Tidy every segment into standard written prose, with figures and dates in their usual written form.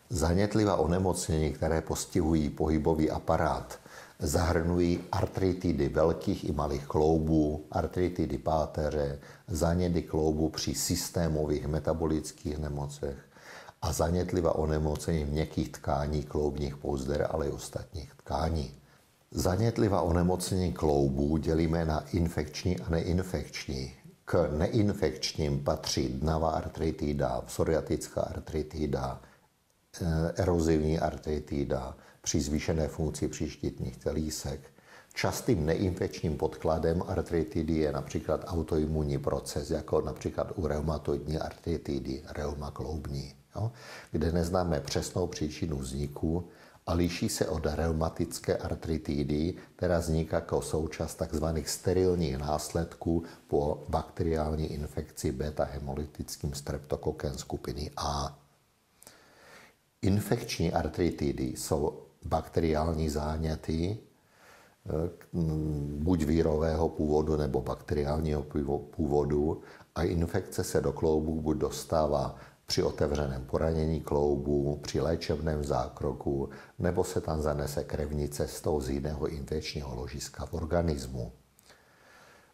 Zánětlivá onemocnění, které postihují pohybový aparát, zahrnují artritidy velkých i malých kloubů, artritidy páteře, záněty kloubů při systémových metabolických nemocech a zánětlivá onemocnění měkkých tkání kloubních pouzder, ale i ostatních tkání. Zánětlivá onemocnění kloubů dělíme na infekční a neinfekční. K neinfekčním patří dnavá artritida, psoriatická artritida, erozivní artritida při zvýšené funkci příštitních telísek. Častým neinfekčním podkladem artritidy je například autoimunní proces, jako například u reumatoidní artritidy, reuma kloubní, kde neznáme přesnou příčinu vzniku a liší se od reumatické artritidy, která vzniká jako součást tzv. Sterilních následků po bakteriální infekci beta-hemolytickým streptokokem skupiny A. Infekční artritidy jsou bakteriální záněty, buď vírového původu nebo bakteriálního původu, a infekce se do kloubů buď dostává při otevřeném poranění kloubů, při léčebném zákroku, nebo se tam zanese krevní cestou z jiného infekčního ložiska v organismu.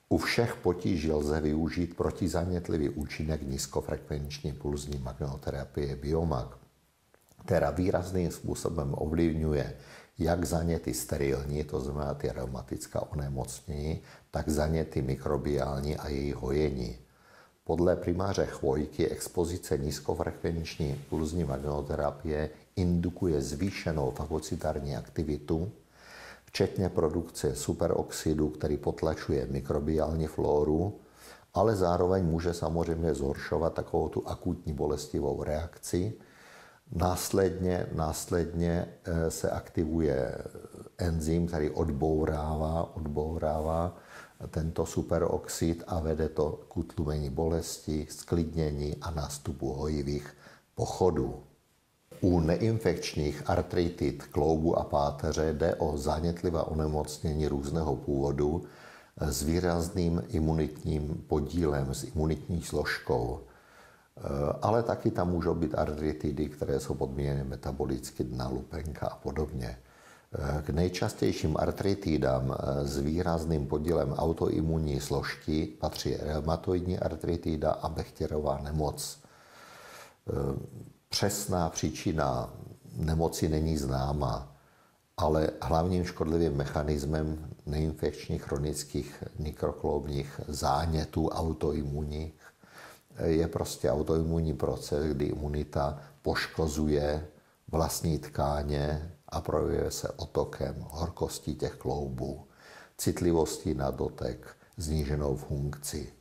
U všech potíží lze využít protizánětlivý účinek nízkofrekvenční pulzní magnetoterapie Biomag, která výrazným způsobem ovlivňuje jak záněty sterilní, to znamená ty reumatická onemocnění, tak záněty mikrobiální a jejich hojení. Podle primáře Chvojky expozice nízkofrekvenční pulzní magnetoterapie indukuje zvýšenou fagocitární aktivitu, včetně produkce superoxidu, který potlačuje mikrobiální flóru, ale zároveň může samozřejmě zhoršovat takovou tu akutní bolestivou reakci. Následně se aktivuje enzym, který odbourává tento superoxid a vede to k utlumení bolesti, zklidnění a nástupu hojivých pochodů. U neinfekčních artritid kloubu a páteře jde o zánětlivá onemocnění různého původu s výrazným imunitním podílem, s imunitní složkou. Ale taky tam můžou být artritidy, které jsou podmíněny metabolicky, dna, lupenka a podobně. K nejčastějším artritidám s výrazným podílem autoimunní složky patří reumatoidní artritida a Bechterová nemoc. Přesná příčina nemoci není známa, ale hlavním škodlivým mechanismem neinfekčních chronických mikrokloubních zánětů autoimunních je prostě autoimunní proces, kdy imunita poškozuje vlastní tkáně a projevuje se otokem, horkostí těch kloubů, citlivostí na dotek, sníženou funkci.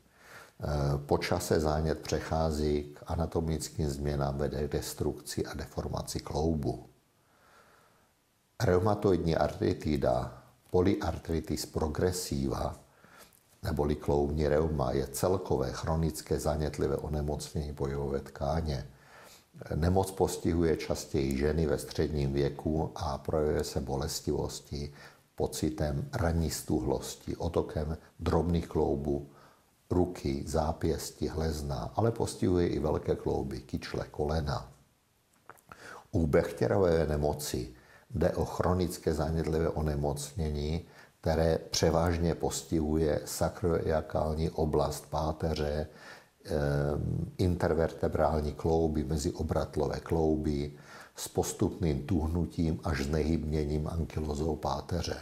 Po čase zánět přechází k anatomickým změnám, vede k destrukci a deformaci kloubu. Reumatoidní artritida, polyartritis progressiva, neboli kloubní reuma, je celkové chronické zánětlivé onemocnění bojové tkáně. Nemoc postihuje častěji ženy ve středním věku a projevuje se bolestivostí, pocitem ranní stuhlosti, otokem drobných kloubů, ruky, zápěstí, hlezna, ale postihuje i velké klouby, kyčle, kolena. U Bechterové nemoci jde o chronické zánětlivé onemocnění, které převážně postihuje sakroiliakální oblast páteře, intervertebrální klouby, meziobratlové klouby s postupným tuhnutím až znehybněním ankylozou páteře.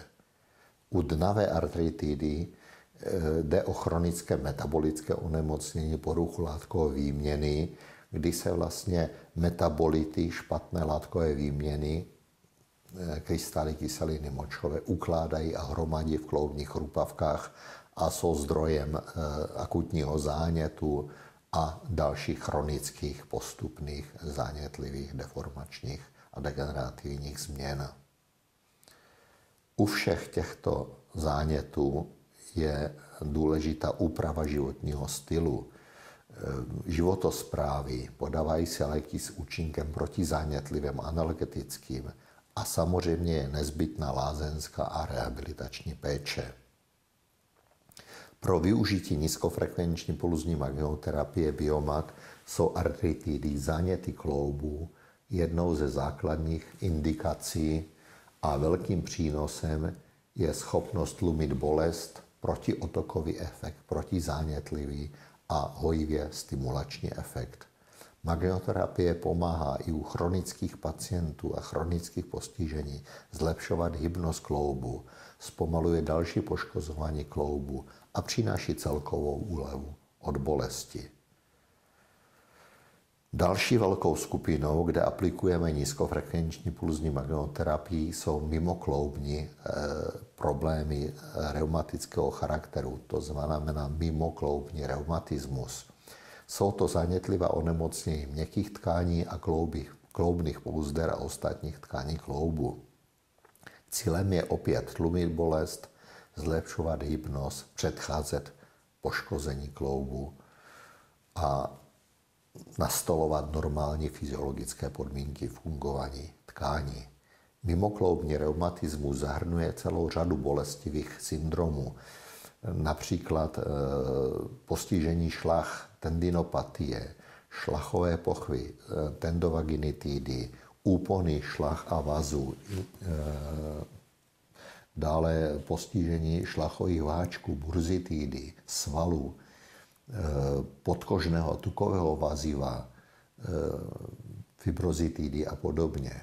U dnavé artritidy jde o chronické metabolické onemocnění poruchu látkové výměny, kdy se vlastně metabolity špatné látkové výměny, krystaly kyseliny močové, ukládají a hromadí v kloubních chrupavkách a jsou zdrojem akutního zánětu a dalších chronických postupných zánětlivých deformačních a degenerativních změn. U všech těchto zánětů je důležitá úprava životního stylu. Životosprávy, podávají se léky s účinkem protizánětlivým analgetickým a samozřejmě je nezbytná lázeňská a rehabilitační péče. Pro využití nízkofrekvenční pulzní magnetoterapie Biomag jsou artritidy, záněty kloubů, jednou ze základních indikací a velkým přínosem je schopnost tlumit bolest, protiotokový efekt, protizánětlivý a hojivě stimulační efekt. Magnetoterapie pomáhá i u chronických pacientů a chronických postižení zlepšovat hybnost kloubu, zpomaluje další poškozování kloubu a přináší celkovou úlevu od bolesti. Další velkou skupinou, kde aplikujeme nízkofrekvenční pulzní magnetoterapii, jsou mimokloubní problémy reumatického charakteru, to znamená mimokloubní reumatismus. Jsou to zánětlivá onemocnění měkkých tkání a kloubných pouzder a ostatních tkání kloubu. Cílem je opět tlumit bolest, zlepšovat hybnost, předcházet poškození kloubu a nastolovat normální fyziologické podmínky fungování tkání. Mimokloubní reumatismus zahrnuje celou řadu bolestivých syndromů, například postižení šlach, tendinopatie, šlachové pochvy, tendovaginitidy, úpony šlach a vazů, dále postižení šlachových váčků, burzitidy, svalů, podkožného tukového vaziva, fibrozitidy a podobně.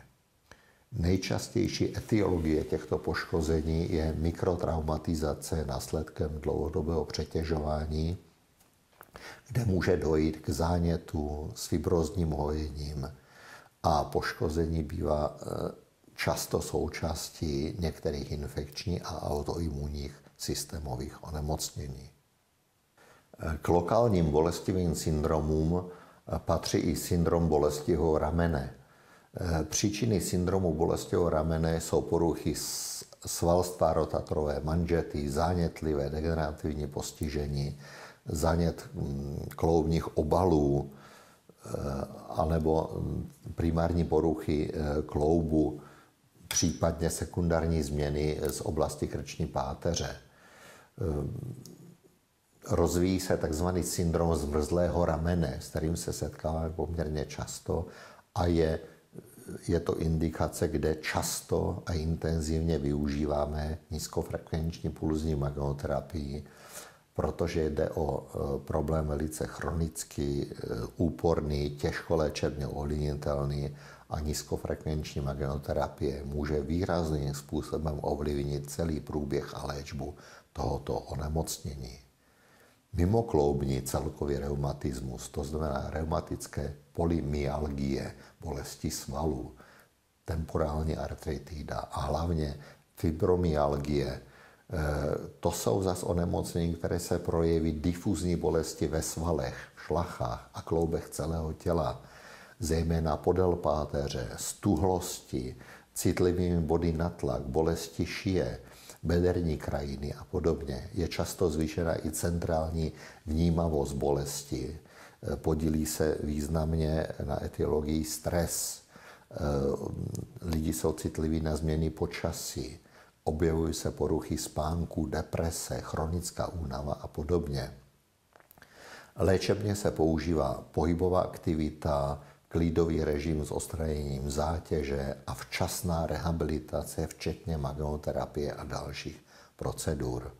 Nejčastější etiologie těchto poškození je mikrotraumatizace následkem dlouhodobého přetěžování, kde může dojít k zánětu s fibrózním hojením a poškození bývá často součástí některých infekčních a autoimunních systémových onemocnění. K lokálním bolestivým syndromům patří i syndrom bolestivého ramene. Příčiny syndromu bolestivého ramene jsou poruchy svalstva rotatorové manžety, zánětlivé degenerativní postižení, zánět kloubních obalů anebo primární poruchy kloubu, případně sekundární změny z oblasti krční páteře. Rozvíjí se tzv. Syndrom zmrzlého ramene, s kterým se setkáváme poměrně často a je to indikace, kde často a intenzivně využíváme nízkofrekvenční pulzní magnetoterapii, protože jde o problém velice chronický, úporný, těžko léčebně ovlivnitelný a nízkofrekvenční magnetoterapie může výrazným způsobem ovlivnit celý průběh a léčbu tohoto onemocnění. Mimokloubní celkový reumatismus, to znamená reumatické polymyalgie, bolesti svalů, temporální artritida a hlavně fibromyalgie, to jsou zase onemocnění, které se projeví difuzní bolesti ve svalech, šlachách a kloubech celého těla, zejména podél páteře, stuhlosti, citlivými body na tlak, bolesti šije, bederní krajiny a podobně. Je často zvýšena i centrální vnímavost bolesti. Podílí se významně na etiologii stres. Lidi jsou citliví na změny počasí. Objevují se poruchy spánku, deprese, chronická únava a podobně. Léčebně se používá pohybová aktivita, klidový režim s odstraněním zátěže a včasná rehabilitace, včetně magnetoterapie a dalších procedur.